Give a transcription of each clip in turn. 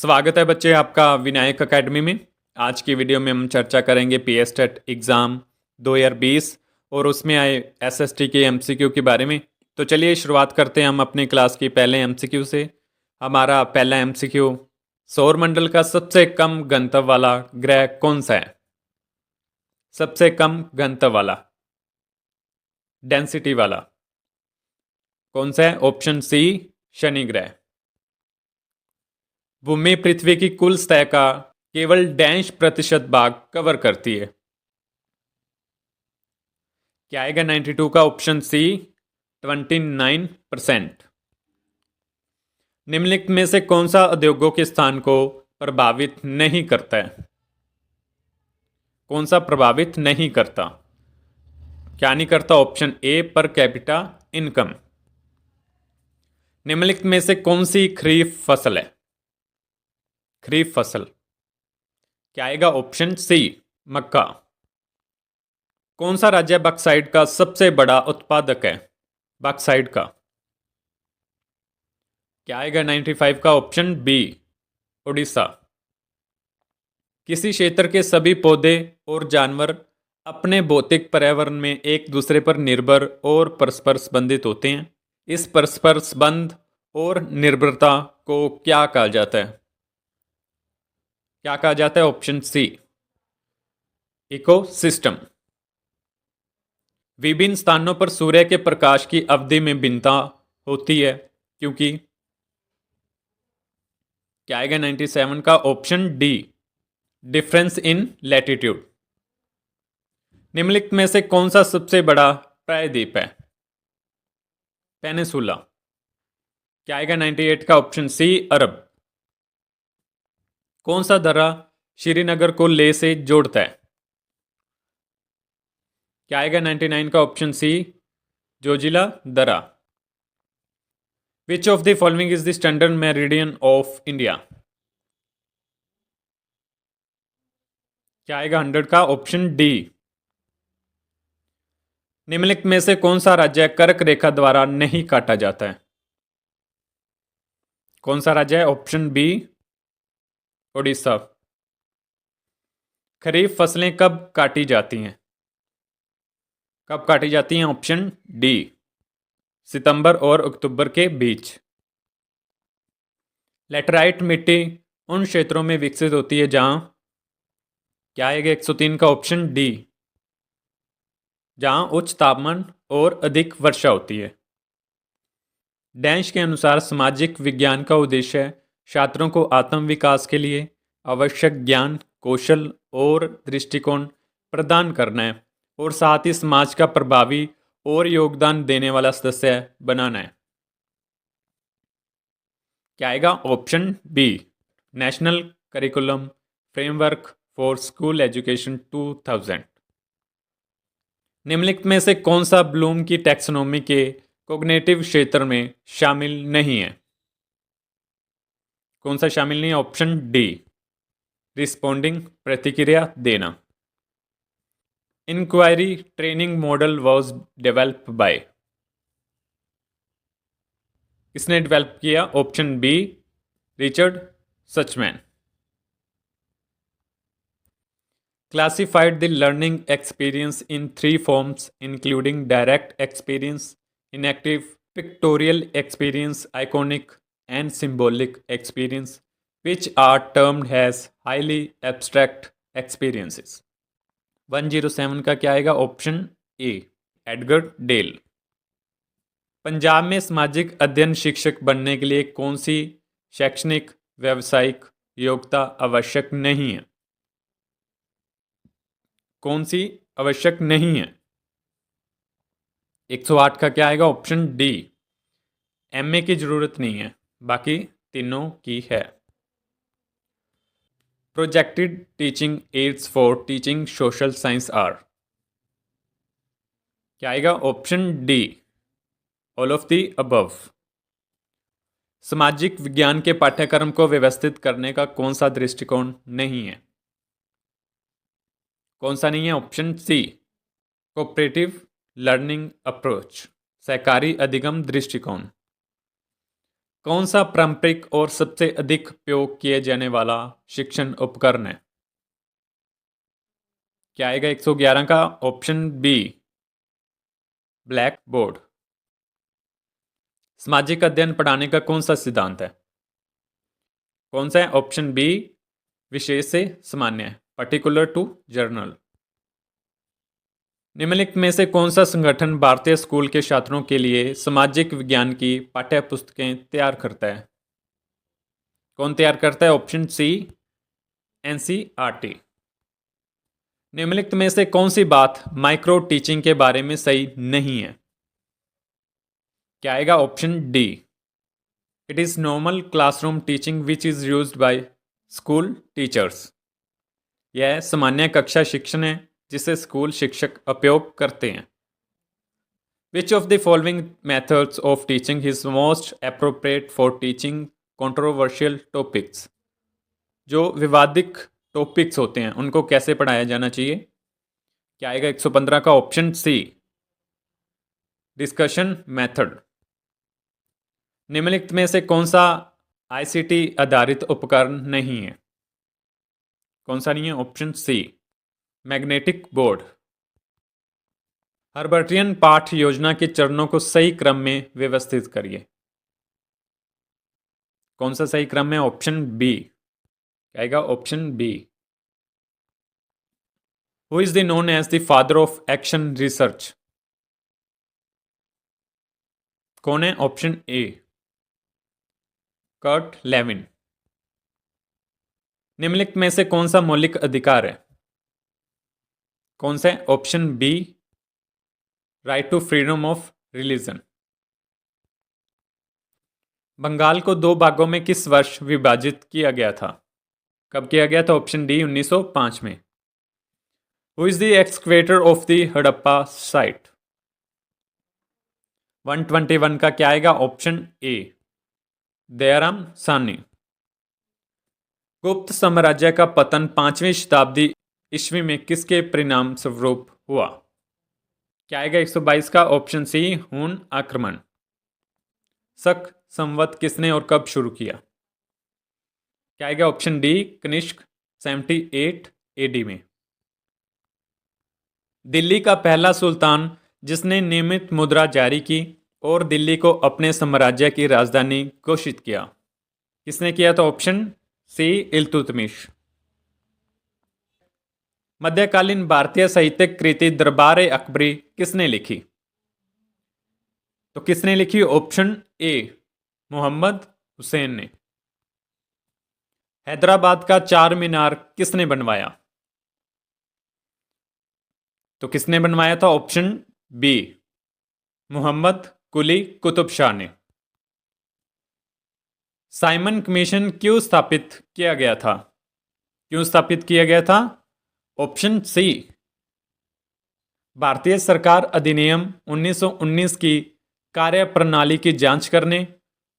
स्वागत है बच्चे आपका विनायक एकेडमी में। आज की वीडियो में हम चर्चा करेंगे पीएसटेट एग्ज़ाम 2020 और उसमें आए एसएसटी के एमसीक्यू के बारे में। तो चलिए शुरुआत करते हैं हम अपनी क्लास की पहले एमसीक्यू से। हमारा पहला एमसीक्यू, सौरमंडल का सबसे कम घनत्व वाला ग्रह कौन सा है? सबसे कम घनत्व वाला, डेंसिटी वाला कौन सा है? ऑप्शन सी, शनि ग्रह। भूमि पृथ्वी की कुल सतह का केवल डैश प्रतिशत भाग कवर करती है। क्या आएगा 92 का? Option C, 29%। निम्नलिखित में से कौन सा उद्योगों के स्थान को प्रभावित नहीं करता है? कौन सा प्रभावित नहीं करता? क्या नहीं करता? Option A, per capita income. निम्नलिखित में से कौन सी खरीफ फसल है? खरीफ फसल क्या आएगा? ऑप्शन सी, मक्का। कौन सा राज्य बक्साइड का सबसे बड़ा उत्पादक है? बक्साइड का क्या आएगा 95 का? Option B, Orissa. किसी क्षेत्र के सभी पौधे और जानवर अपने भौतिक पर्यावरण में एक दूसरे पर निर्भर और परस्पर संबंधित होते हैं। इस परस्पर संबंध और निर्भरता को क्या कहा जाता है? क्या कहा जाता है? Option C, ecosystem. विभिन्न स्थानों पर सूर्य के प्रकाश की अवधि में भिन्नता होती है क्योंकि क्या आएगा 97 का? Option D, difference in latitude. निम्नलिखित में से कौन सा सबसे बड़ा प्रायद्वीप है? पेनिसुला। क्या आएगा 98 का? ऑप्शन सी, अरब। कौन सा दर्रा श्रीनगर को लेह से जोड़ता है? क्या आएगा 99 का? ऑप्शन सी, जोजिला दर्रा। विच of the following is the standard meridian of India? क्या आएगा 100 का? Option D. निम्नलिखित में से कौन सा राज्य कर्क रेखा द्वारा नहीं काटा जाता है? कौन सा राज्य है? Option B, Orissa. खरीफ फसलें कब काटी जाती हैं? कब काटी जाती हैं? ऑप्शन डी, सितंबर और अक्टूबर के बीच। लेटराइट मिट्टी उन क्षेत्रों में विकसित होती है जहां क्या आएगा 103 का? ऑप्शन डी, जहां उच्च तापमान और अधिक वर्षा होती है। डैश के अनुसार सामाजिक विज्ञान का उद्देश्य है छात्रों को आत्म विकास के लिए आवश्यक ज्ञान, कौशल और दृष्टिकोण प्रदान करना है और साथ ही समाज का प्रभावी और योगदान देने वाला सदस्य बनाना है। क्या आएगा? Option B, national curriculum framework for school education 2000। निम्नलिखित में से कौन सा ब्लूम की टैक्सोनॉमी के कॉग्निटिव क्षेत्र में शामिल नहीं है? कौन सा शामिल नहीं है? ऑप्शन डी, रिस्पोंडिंग, प्रतिक्रिया देना। Inquiry training model was develop by, किसने डेवलप किया? Option B, Richard Suchman. Classified the learning experience in 3 forms including direct experience, enactive, pictorial experience, iconic and symbolic experience, which are termed as highly abstract experiences। 107 का क्या आएगा? Option A, Edgar Dale. Punjab में सामाजिक अध्ययन शिक्षक बनने के लिए कौन सी शैक्षणिक व्यावसायिक योग्यता आवश्यक नहीं है? कौन सी आवश्यक नहीं है? 108 का क्या आएगा? ऑप्शन डी, एमए की जरूरत नहीं है, बाकी तीनों की है। Projected teaching aids for teaching social science are, क्या आएगा? Option D, all of the above. सामाजिक विज्ञान के पाठ्यक्रम को व्यवस्थित करने का कौन सा दृष्टिकोण नहीं है? कौन सा नहीं है? Option C, cooperative learning approach, सहकारी अधिगम दृष्टिकोण। कौन सा पारंपरिक और सबसे अधिक उपयोग किए जाने वाला शिक्षण उपकरण है? क्या आएगा 111 का? Option B black board. सामाजिक अध्ययन पढ़ाने का कौन सा सिद्धांत है? कौन सा है? ऑप्शन बी विशेष से सामान्य, पर्टिकुलर टू जर्नल। निम्नलिखित में से कौन सा संगठन भारतीय स्कूल के छात्रों के लिए सामाजिक विज्ञान की पाठ्य पुस्तकें तैयार करता है? कौन तैयार करता है? Option C NCERT. निम्नलिखित में से कौन सी बात माइक्रो टीचिंग के बारे में सही नहीं है? क्या आएगा? Option D it is normal classroom teaching which is used by school teachers. यह सामान्य कक्षा शिक्षण है जिसे स्कूल शिक्षक उपयोग करते हैं। विच of the following methods of teaching is most appropriate for teaching controversial topics? जो विवादित टॉपिक्स होते हैं उनको कैसे पढ़ाया जाना चाहिए? क्या आएगा 115 का? Option C discussion method. निम्नलिखित में से कौन सा आईसीटी आधारित उपकरण नहीं है? कौन सा नहीं है? Option C magnetic board. Herbartian पाठ योजना के चरणों को सही क्रम में व्यवस्थित करिए। कौन सा सही क्रम है? Option B. क्या आएगा? Option B. Who is the known as the father of action research? कौन है? Option A Kurt Lewin. निम्नलिखित में से कौन सा मौलिक अधिकार है? कौन सा है? Option B right to freedom of religion. Bengal को दो भागों में किस वर्ष विभाजित किया गया था? कब किया गया था? ऑप्शन डी 1905 में। Who is the excavator of the Harappa site? 121 का क्या आएगा? ऑप्शन ए दयाराम सानी। गुप्त साम्राज्य का पतन 5वीं शताब्दी ईस्वी में किसके परिणाम स्वरूप हुआ? क्या आएगा 122 का? ऑप्शन सी हून आक्रमण। शक संवत किसने और कब शुरू किया? क्या आएगा? ऑप्शन डी कनिष्क 78 एडी में। दिल्ली का पहला सुल्तान जिसने नियमित मुद्रा जारी की और दिल्ली को अपने साम्राज्य की राजधानी घोषित किया, किसने किया था? Option C Iltutmish. मध्यकालीन भारतीय साहित्यिक कृति दरबार अकबरी किसने लिखी? तो किसने लिखी? ऑप्शन ए मोहम्मद हुसैन ने। हैदराबाद का चार मीनार किसने बनवाया? तो किसने बनवाया था? ऑप्शन बी मोहम्मद कुली कुतुब शाह ने। साइमन कमीशन क्यों स्थापित किया गया था? क्यों स्थापित किया गया था? ऑप्शन सी भारतीय सरकार अधिनियम 1919 की कार्यप्रणाली की जांच करने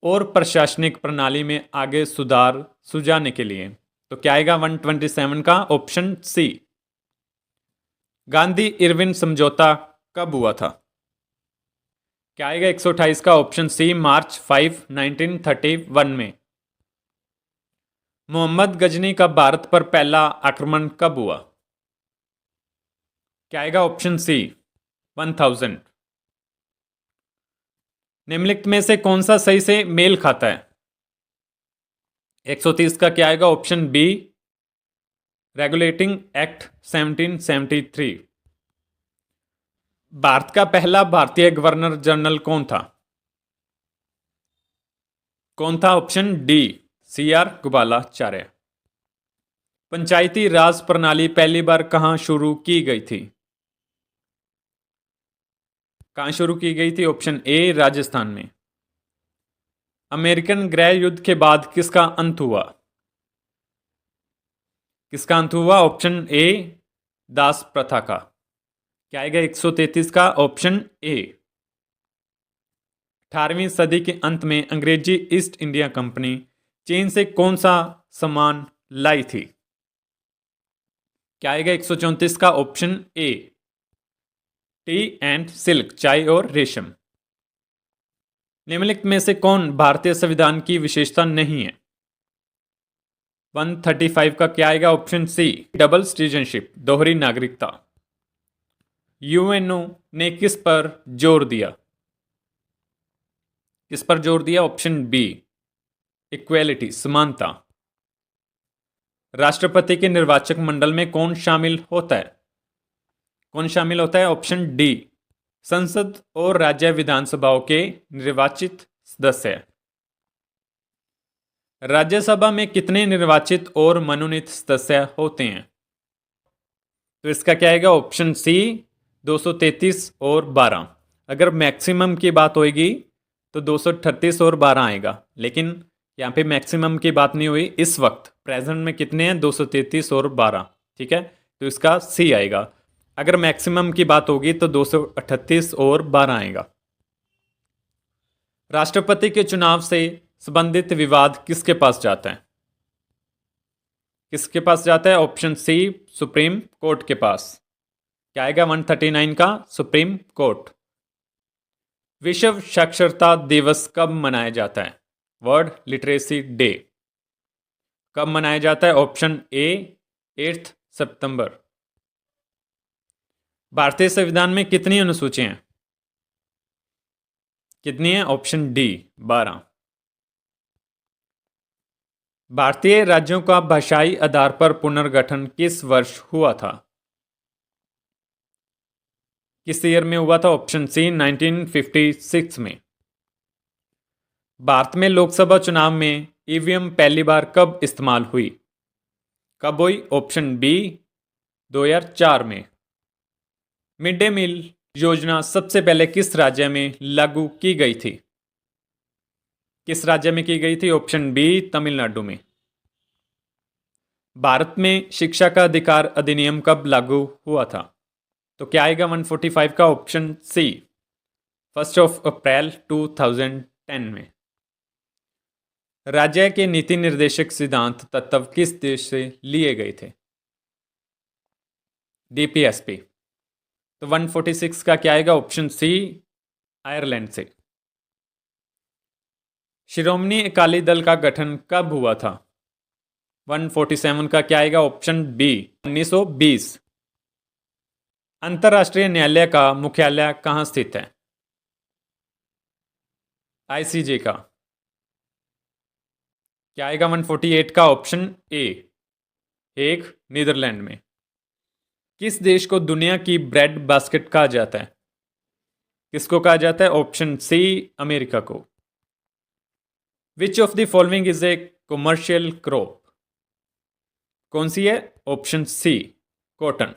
और प्रशासनिक प्रणाली में आगे सुधार सुझाने के लिए। तो क्या आएगा 127 का? ऑप्शन सी। गांधी इरविन समझौता कब हुआ था? क्या आएगा 128 का? ऑप्शन सी मार्च 5 1931 में। मोहम्मद गजनी का भारत पर पहला आक्रमण कब हुआ? क्या आएगा? Option C 1000। निम्नलिखित में से कौन सा सही से मेल खाता है? 130 का क्या आएगा? Option B regulating act 1773। Bharat का पहला भारतीय गवर्नर जनरल कौन था? कौन था? Option D CR Gopalacharya. Panchayati Raj प्रणाली पहली बार कहां शुरू की गई थी? कहां शुरू की गई थी? ऑप्शन ए राजस्थान में। अमेरिकन गृह युद्ध के बाद किसका अंत हुआ? किसका अंत हुआ? ऑप्शन ए दास प्रथा का। क्या आएगा 133 का? Option A. 18वीं सदी के अंत में अंग्रेजी ईस्ट इंडिया कंपनी चीन से कौन सा सामान लाई थी? क्या आएगा 134 का? Option A T and silk, चाय और रेशम। निम्नलिखित में से कौन भारतीय संविधान की विशेषता नहीं है? 135 का क्या आएगा? ऑप्शन सी, डबल सिटीजनशिप, दोहरी नागरिकता। यूएनओ ने किस पर जोर दिया? किस पर जोर दिया? ऑप्शन बी, इक्वेलिटी, समानता। राष्ट्रपति के निर्वाचक मंडल में कौन शामिल होता है? कौन शामिल होता है? ऑप्शन डी, संसद और राज्य विधानसभाओं के निर्वाचित सदस्य। राज्यसभा में कितने निर्वाचित और मनोनीत सदस्य होते हैं? तो इसका क्या आएगा? ऑप्शन सी, 233 और 12। अगर मैक्सिमम की बात होगी तो 238 और 12 आएगा, लेकिन यहाँ पे मैक्सिमम की बात नहीं हुई। इस वक्त प्रेजेंट में कितने हैं? 233 और 12। ठीक है, तो इसका सी आएगा। अगर मैक्सिमम की बात होगी तो 238 और 12 आएगा। राष्ट्रपति के चुनाव से संबंधित विवाद किसके पास जाता है? किसके पास जाता है? ऑप्शन सी, सुप्रीम कोर्ट के पास। क्या आएगा? 139 का, सुप्रीम कोर्ट। विश्व साक्षरता दिवस कब मनाया जाता है? वर्ल्ड लिटरेसी डे कब मनाया जाता है? ऑप्शन ए, 8 सितंबर। भारतीय संविधान में कितनी अनुसूचियां हैं? कितनी है? Option D, 12। भारतीय राज्यों का भाषाई आधार पर पुनर्गठन किस वर्ष हुआ था? किस ईयर में हुआ था? ऑप्शन सी, 1956 में। भारत में लोकसभा चुनाव में ईवीएम पहली बार कब इस्तेमाल हुई? कब हुई? ऑप्शन बी, 2004 में। मिड डे मील योजना सबसे पहले किस राज्य में लागू की गई थी? किस राज्य में की गई थी? ऑप्शन बी, तमिलनाडु में। भारत में शिक्षा का अधिकार अधिनियम कब लागू हुआ था? तो क्या आएगा? 145 का, ऑप्शन सी, 1 अप्रैल 2010 में। राज्य के नीति निर्देशक सिद्धांत तत्व किस देश से लिए गए थे? डीपीएसपी। तो 146 का क्या आएगा? ऑप्शन सी, आयरलैंड से। शिरोमणि अकाली दल का गठन कब हुआ था? 147 का क्या आएगा? Option B, 1920। अंतर्राष्ट्रीय न्यायालय का मुख्यालय कहां स्थित है? आईसीजे का। क्या आएगा? 148 का, ऑप्शन ए, हेग, नीदरलैंड में। किस देश को दुनिया की ब्रेड बास्केट कहा जाता है? किसको कहा जाता है? ऑप्शन सी, अमेरिका को। Which of the following is a commercial crop? कौन सी है? Option C, cotton.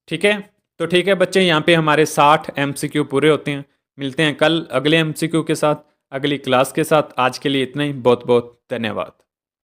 ठीक है, तो ठीक है बच्चे, यहाँ पे हमारे 60 एमसीक्यू पूरे होते हैं। मिलते हैं कल अगले एमसीक्यू के साथ, अगली क्लास के साथ। आज के लिए इतना ही। बहुत बहुत धन्यवाद।